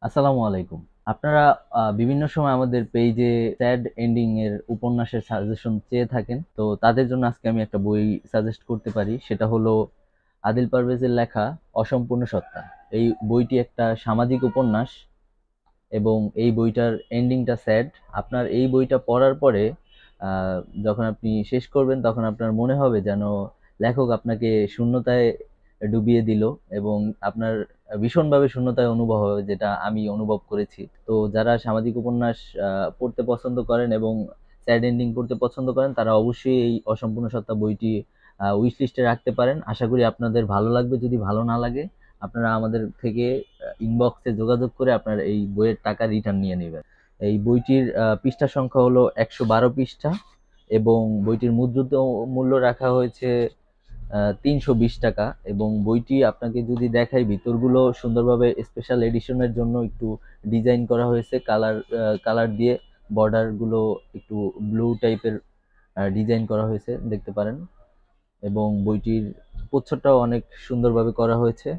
আসসালামু আলাইকুম। আপনারা বিভিন্ন সময় আমাদের পেইজে স্যাড এন্ডিং এর উপন্যাসের সাজেশন চেয়ে থাকেন। তো তাদের জন্য আজকে আমি একটা বই সাজেস্ট করতে পারি। সেটা হলো আদিল পারভেজের লেখা 'অসম্পূর্ণ সত্তা'। এই বইটি একটা সামাজিক উপন্যাস এবং এই বইটার এন্ডিংটা স্যাড। আপনার এই বইটা পড়ার পরে আ যখন আপনি শেষ করবেন তখন আপনার মনে হবে যেন লেখক আপনাকে শূন্যতায় ডুবিয়ে দিল এবং আপনার ভীষণভাবে শূন্যতায় অনুভব হবে, যেটা আমি অনুভব করেছি। তো যারা সামাজিক উপন্যাস আ পড়তে পছন্দ করেন এবং স্যাড এন্ডিং পড়তে পছন্দ করেন তারা অবশ্যই এই 'অসম্পূর্ণ সত্তা' বইটি উইশ লিস্টে রাখতে পারেন। আশা করি আপনাদের ভালো লাগবে। যদি ভালো না লাগে আপনারা আমাদের থেকে ইনবক্সে যোগাযোগ করে আপনার এই বইয়ের টাকা রিটার্ন নিয়ে নেবেন। এই বইটির পৃষ্ঠা সংখ্যা হলো ১১২ পৃষ্ঠা এবং বইটির মুদ্রিত মূল্য রাখা হয়েছে ৳৩২০ এবং বইটি আপনাকে যদি দেখাই ভিতরগুলো সুন্দরভাবে স্পেশাল এডিশনের জন্য একটু ডিজাইন করা হয়েছে। কালার দিয়ে বর্ডার গুলো একটু ব্লু টাইপের ডিজাইন করা হয়েছে, দেখতে পারেন। এবং বইটির প্রচ্ছদটাও অনেক সুন্দরভাবে করা হয়েছে।